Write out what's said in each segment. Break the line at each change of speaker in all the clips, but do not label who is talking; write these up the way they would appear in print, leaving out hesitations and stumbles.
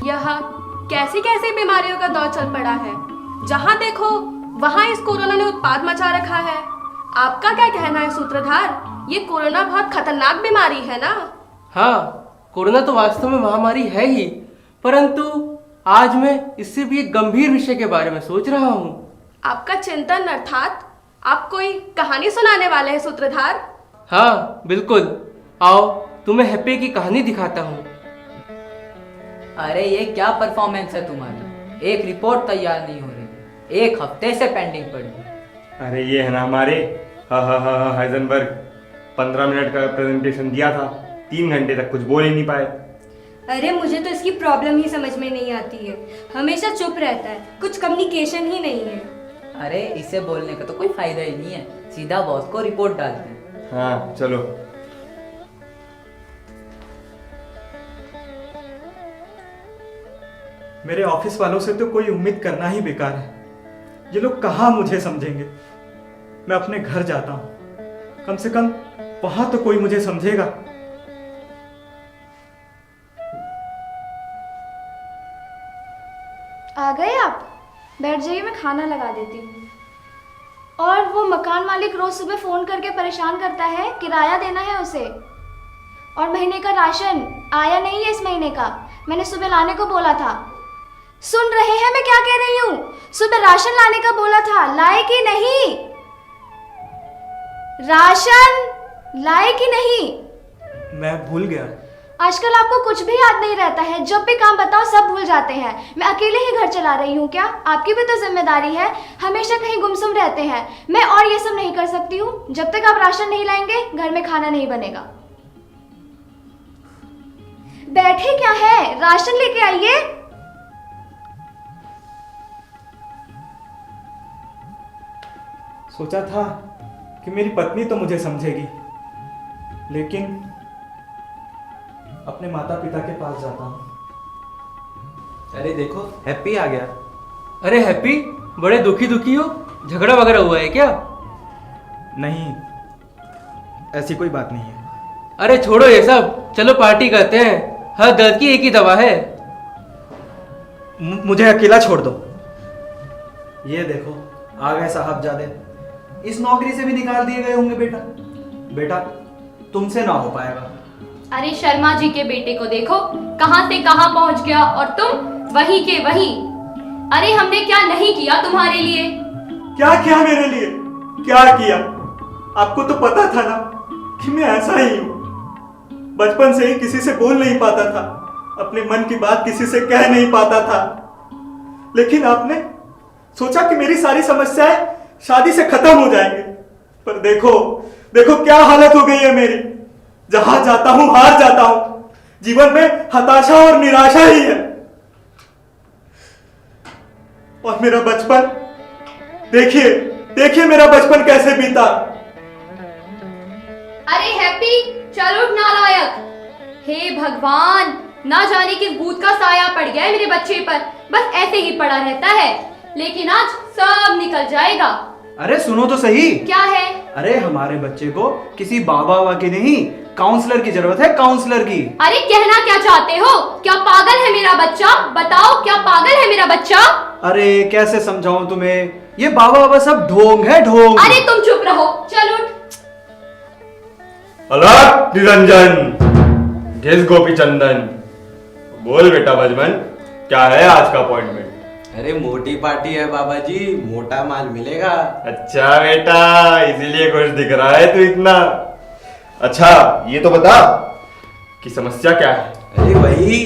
यह कैसी कैसी बीमारियों का दौर चल पड़ा है। जहाँ देखो वहाँ इस कोरोना ने उत्पात मचा रखा है। आपका क्या कहना है सूत्रधार? ये कोरोना बहुत खतरनाक बीमारी है ना?
हाँ, कोरोना तो वास्तव में महामारी है ही, परंतु आज मैं इससे भी एक गंभीर विषय के बारे में सोच रहा हूँ।
आपका चिंतन अर्थात आप कोई कहानी सुनाने वाले हैं सूत्रधार?
हाँ बिल्कुल, आओ तुम्हें हैप्पी की कहानी दिखाता हूँ।
अरे ये क्या परफॉर्मेंस है तुम्हारी? एक रिपोर्ट तैयार नहीं हो रही, एक हफ्ते से पेंडिंग पड़ी।
अरे ये है ना हमारे हाइजेनबर्ग, 15 मिनट का प्रेजेंटेशन दिया था, 3 घंटे तक कुछ बोल ही नहीं पाए।
अरे मुझे तो इसकी प्रॉब्लम ही समझ में नहीं आती है। हमेशा चुप रहता है, कुछ कम्युनिकेशन ही नहीं है।
अरे इसे बोलने का तो कोई फायदा ही नहीं है, सीधा बॉस को रिपोर्ट डालते हैं।
हाँ चलो।
मेरे ऑफिस वालों से तो कोई उम्मीद करना ही बेकार है। ये लोग कहाँ मुझे समझेंगे। मैं अपने घर जाता हूँ, कम से कम वहां तो कोई मुझे समझेगा।
आ गए आप? बैठ जाइए, मैं खाना लगा देती हूँ। और वो मकान मालिक रोज सुबह फोन करके परेशान करता है, किराया देना है उसे। और महीने का राशन आया नहीं है इस महीने का, मैंने सुबह लाने को बोला था। सुन रहे हैं मैं क्या कह रही हूँ? सुबह राशन लाने का बोला था, लाए कि नहीं? राशन लाए कि नहीं?
मैं भूल गया।
आजकल आपको कुछ भी याद नहीं रहता है, जब भी काम बताओ सब भूल जाते हैं। मैं अकेले ही घर चला रही हूँ क्या? आपकी भी तो जिम्मेदारी है, हमेशा कहीं गुमसुम रहते हैं। मैं और ये सब नहीं कर सकती हूँ। जब तक आप राशन नहीं लाएंगे घर में खाना नहीं बनेगा। बैठे क्या है, राशन लेके आइए।
सोचा था कि मेरी पत्नी तो मुझे समझेगी, लेकिन अपने माता पिता के पास जाता हूँ।
अरे देखो हैप्पी आ गया।
अरे हैप्पी, बड़े दुखी दुखी हो, झगड़ा वगैरह हुआ है क्या?
नहीं, ऐसी कोई बात नहीं है।
अरे छोड़ो ये सब, चलो पार्टी करते हैं। हर दर्द की एक ही दवा है।
मुझे अकेला छोड़ दो। ये देखो आ गए साहबजादे। इस नौकरी से भी निकाल दिए गए होंगे बेटा। बेटा तुमसे ना हो पाएगा।
अरे शर्मा जी के बेटे को देखो, कहां से कहां पहुंच गया और तुम वही के वही। अरे हमने क्या नहीं किया तुम्हारे लिए?
क्या किया मेरे लिए? क्या किया? आपको तो पता था ना कि मैं ऐसा ही हूं। बचपन से ही किसी से बोल नहीं पाता था, अपने मन की बात किसी से कह नहीं पाता था। लेकिन आपने सोचा कि मेरी सारी समस्याएं शादी से खत्म हो जाएंगे, पर देखो देखो क्या हालत हो गई है मेरी। जहां जाता हूं हार जाता हूं। जीवन में हताशा और निराशा ही है। और मेरा बचपन देखिए देखिए मेरा बचपन कैसे बीता।
अरे हैप्पी, चल उठ नालायक। हे भगवान, ना जाने किस भूत का साया पड़ गया है मेरे बच्चे पर। बस ऐसे ही पड़ा रहता है, लेकिन आज सब निकल जाएगा।
अरे सुनो तो सही।
क्या है?
अरे हमारे बच्चे को किसी बाबा की नहीं, काउंसलर की जरूरत है, काउंसलर की।
अरे कहना क्या चाहते हो? क्या पागल है मेरा बच्चा? बताओ, क्या पागल है मेरा बच्चा?
अरे कैसे समझाऊं तुम्हें, ये बाबा सब ढोंग है, ढोंग।
अरे तुम चुप रहो, चल उठ।
अलर्ट निरंजन, घिस गोपी चंदन। बोल बेटा बजमन, क्या है आज का अपॉइंटमेंट?
अरे मोटी पार्टी है बाबा जी, मोटा माल मिलेगा।
अच्छा बेटा, इसीलिए खुश दिख रहा है तू इतना। अच्छा ये तो बता कि समस्या क्या है?
अरे वही।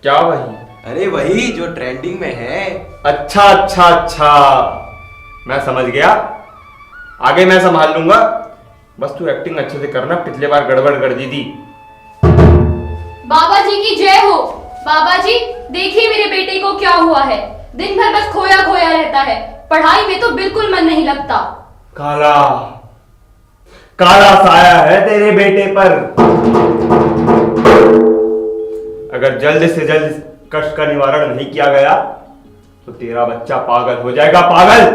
क्या वही?
अरे वही जो ट्रेंडिंग में है।
अच्छा अच्छा अच्छा, मैं समझ गया, आगे मैं संभाल लूंगा। बस तू एक्टिंग अच्छे से करना, पिछले बार गड़बड़ कर दी थी।
बाबा जी की जय हो। बाबा जी देखिए मेरे बेटे को क्या हुआ है, दिन भर बस खोया खोया रहता है, पढ़ाई में तो बिल्कुल मन नहीं लगता।
काला काला साया है तेरे बेटे पर। अगर जल्द से जल्द कष्ट का निवारण नहीं किया गया तो तेरा बच्चा पागल हो जाएगा। पागल?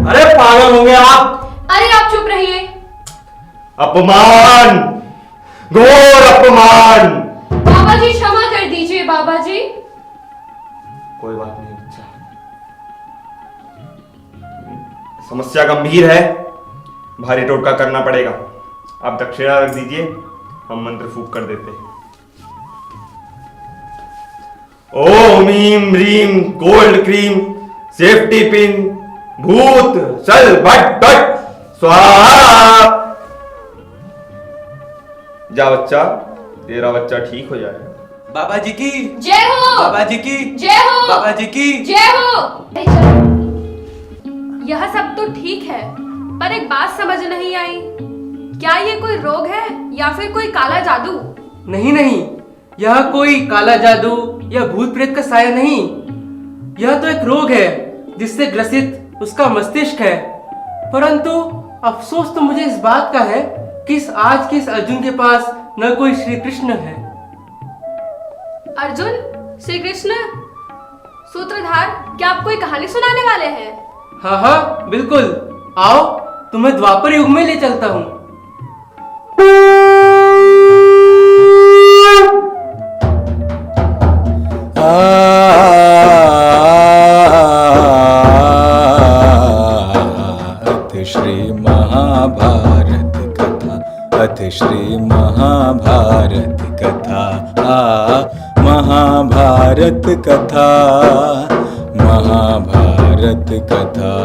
अरे पागल होंगे आप।
अरे आप चुप रहिए।
अपमान, घोर अपमान।
बाबा जी क्षमा कर दीजिए बाबा जी।
कोई बात नहीं बच्चा, समस्या गंभीर है, भारी टोटका करना पड़ेगा। आप दक्षिणा रख दीजिए, हम मंत्र फूंक कर देते हैं। ओम ह्रीम ह्रीम गोल्ड क्रीम सेफ्टी पिन भूत चल भट भट स्वाहा। जा बच्चा, तेरा बच्चा ठीक हो जाएगा।
बाबा जी की
जय हो,
बाबा जी की
जय हो,
बाबा जी की
जय हो।
यह सब तो ठीक है, पर एक बात समझ नहीं आई, क्या ये कोई रोग है या फिर कोई काला जादू?
नहीं नहीं, यह कोई काला जादू या भूत प्रेत का साया नहीं, यह तो एक रोग है जिससे ग्रसित उसका मस्तिष्क है। परंतु अफसोस तो मुझे इस बात का है कि आज के इस अर्जुन के पास न कोई श्री कृष्ण है।
अर्जुन, श्री कृष्ण, सूत्रधार, क्या आप कोई कहानी सुनाने वाले हैं?
हाँ हाँ बिल्कुल, आओ तुम्हें द्वापर युग में ले चलता हूँ।
अथ श्री महाभारत कथा, अथ श्री महाभारत कथा, महाभारत कथा, महाभारत कथा।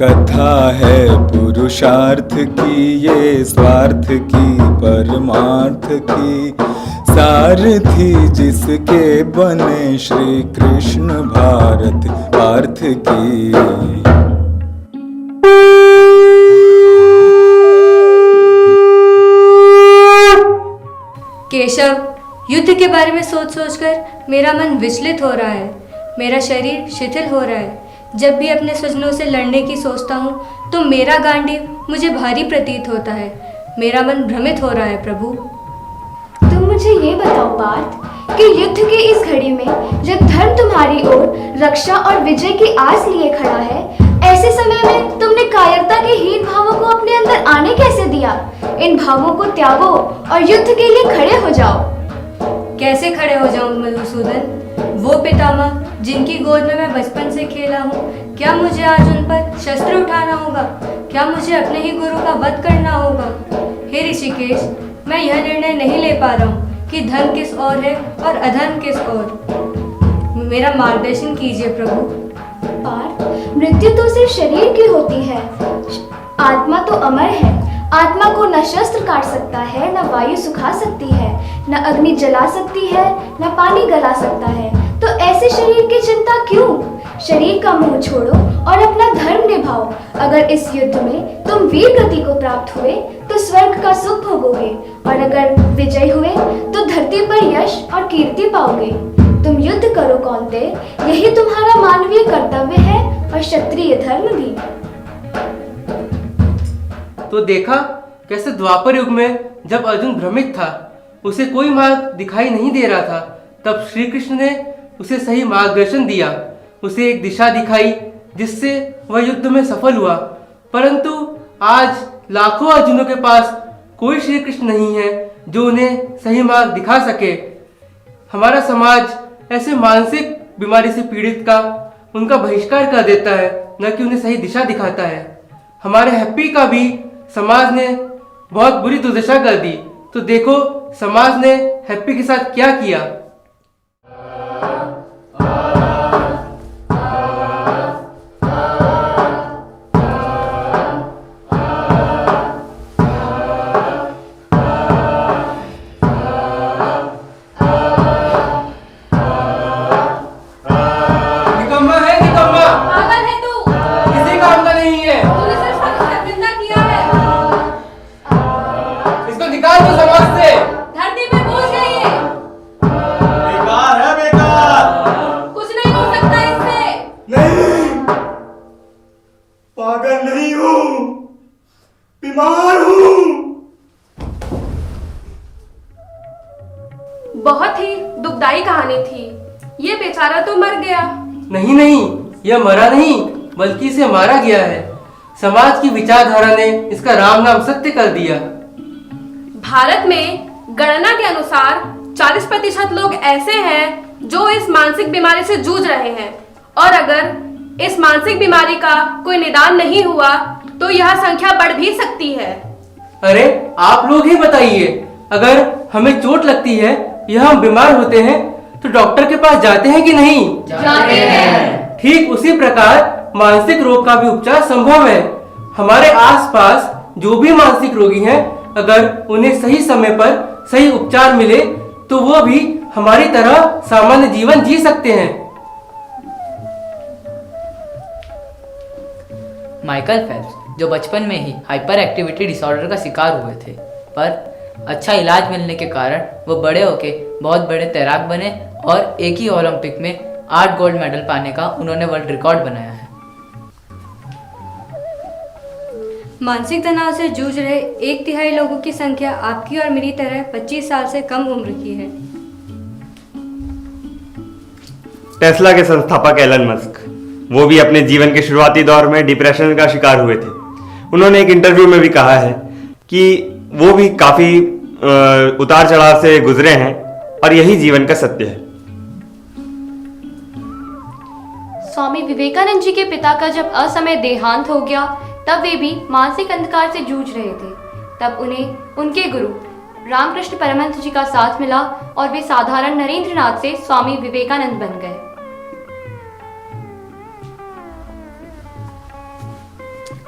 कथा है पुरुषार्थ की, ये स्वार्थ की परमार्थ की, सारथी जिसके बने श्री कृष्ण भारत पार्थ की।
केशव, युद्ध के बारे में सोच सोचकर मेरा मन विचलित हो रहा है, मेरा शरीर शिथिल हो रहा है। जब भी अपने स्वजनों से लड़ने की सोचता हूँ तो मेरा गांडीव मुझे भारी प्रतीत होता है, मेरा मन भ्रमित हो रहा है प्रभु।
तुम मुझे ये बताओ पार्थ कि युद्ध के इस घड़ी में जब धर्म तुम्हारी ओर रक्षा और विजय की आस लिए खड़ा है, ऐसे समय में तुमने कायरता के हीन भावों को अपने अंदर आने कैसे दिया? इन भावों को त्यागो और युद्ध के लिए खड़े हो जाओ।
कैसे खड़े हो जाऊं मधुसूदन? वो पितामह जिनकी गोद में मैं बचपन से खेला हूँ, क्या मुझे आज उन पर शस्त्र उठाना होगा? क्या मुझे अपने ही गुरु का वध करना होगा? हे ऋषिकेश, मैं यह निर्णय नहीं ले पा रहा हूँ कि धर्म किस ओर है और अधर्म किस ओर। मेरा मार्गदर्शन कीजिए प्रभु।
पार्थ, मृत्यु तो सिर्फ शरीर की होती है, आत्मा तो अमर है। आत्मा को न शस्त्र काट सकता है, न वायु सुखा सकती है, न अग्नि जला सकती है, न पानी गला सकता है। तो ऐसे शरीर की चिंता क्यों? शरीर का मोह छोड़ो और अपना धर्म निभाओ। अगर इस युद्ध में तुम वीर गति को प्राप्त हुए तो स्वर्ग का सुख भोगोगे, और अगर विजय हुए तो धरती पर यश और कीर्ति पाओगे। तुम युद्ध करो कौन्तेय, यही तुम्हारा मानवीय कर्तव्य है और क्षत्रिय धर्म भी।
तो देखा कैसे द्वापर युग में जब अर्जुन भ्रमित था, उसे कोई मार्ग दिखाई नहीं दे रहा था, तब श्री कृष्ण ने उसे सही मार्गदर्शन दिया, उसे एक दिशा दिखाई जिससे वह युद्ध में सफल हुआ। परंतु आज लाखों अर्जुनों के पास कोई श्री कृष्ण नहीं है जो उन्हें सही मार्ग दिखा सके। हमारा समाज ऐसे मानसिक बीमारी से पीड़ित का उनका बहिष्कार कर देता है, न कि उन्हें सही दिशा दिखाता है। हमारे हैप्पी का भी समाज ने बहुत बुरी दुर्दशा कर दी। तो देखो समाज ने हैप्पी के साथ क्या किया। निकम्मा है, निकम्मा।
पागल है तू,
किसी काम का नहीं है।
तूने सिर्फ हत्या किया है।
इसको निकाल दो समाज से।
धरती पे बोझ है ये,
बेकार है, बेकार।
कुछ नहीं हो सकता इससे।
नहीं, पागल नहीं हूँ, बीमार हूँ।
बहुत ही दुखदाई कहानी थी, ये बेचारा तो मर गया।
नहीं नहीं, यह मरा नहीं बल्कि इसे मारा गया है। समाज की विचारधारा ने इसका राम नाम सत्य कर दिया।
भारत में गणना के अनुसार 40% लोग ऐसे हैं जो इस मानसिक बीमारी से जूझ रहे हैं, और अगर इस मानसिक बीमारी का कोई निदान नहीं हुआ तो यह संख्या बढ़ भी सकती है।
अरे आप लोग ही बताइए, अगर हमें चोट लगती है या हम बीमार होते हैं तो डॉक्टर के पास जाते हैं कि नहीं?
जाते हैं।
ठीक उसी प्रकार मानसिक रोग का भी उपचार संभव है। हमारे आसपास जो भी मानसिक रोगी हैं, अगर उन्हें सही समय पर सही उपचार मिले तो वो भी हमारी तरह सामान्य जीवन जी सकते हैं।
माइकल फेल्प्स जो बचपन में ही हाइपर एक्टिविटी डिसऑर्डर का शिकार हुए थे, पर अच्छा इलाज मिलने के कारण वो बड़े होके बहुत बड़े तैराक बने और एक ही ओलंपिक में 8 गोल्ड मेडल पाने का उन्होंने वर्ल्ड रिकॉर्ड बनाया है।
मानसिक तनाव से जूझ रहे 1/3 लोगों की संख्या आपकी और मेरी तरह 25 साल से कम उम्र की है।
टेस्ला के संस्थापक एलन मस्क, वो भी अपने जीवन के शुरुआती दौर में डिप्रेशन का शिकार हुए थे। उन्होंने एक इंटरव्यू में भी कहा है कि वो भी काफी उतार चढ़ाव से गुजरे हैं और यही जीवन का सत्य है।
स्वामी विवेकानंद जी के पिता का जब असमय देहांत हो गया तब वे भी मानसिक अंधकार से जूझ रहे थे। तब उन्हें उनके गुरु रामकृष्ण परमहंस जी का साथ मिला और वे साधारण नरेंद्रनाथ से स्वामी विवेकानंद बन गए।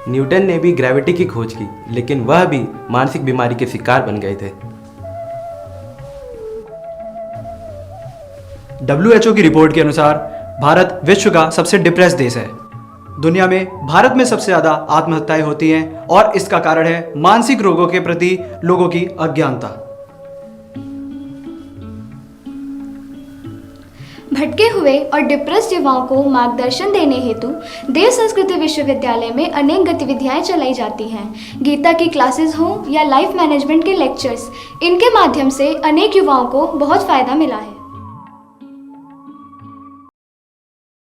न्यूटन ने भी ग्रेविटी की खोज की, लेकिन वह भी मानसिक बीमारी के शिकार बन गए थे।
WHO की रिपोर्ट के अनुसार भारत विश्व का सबसे डिप्रेस देश है। दुनिया में भारत में सबसे ज़्यादा आत्महत्याएं होती हैं और इसका कारण है मानसिक रोगों के प्रति लोगों की अज्ञानता।
भटके हुए और डिप्रेस्ड युवाओं को मार्गदर्शन देने हेतु देव संस्कृति विश्वविद्यालय में अनेक गतिविधियां चलाई जाती हैं। गीता की क्लासेस हों या लाइफ मैनेजमेंट के लेक्चर्स, इनके माध्यम से अनेक युवाओं को बहुत फायदा मिला है।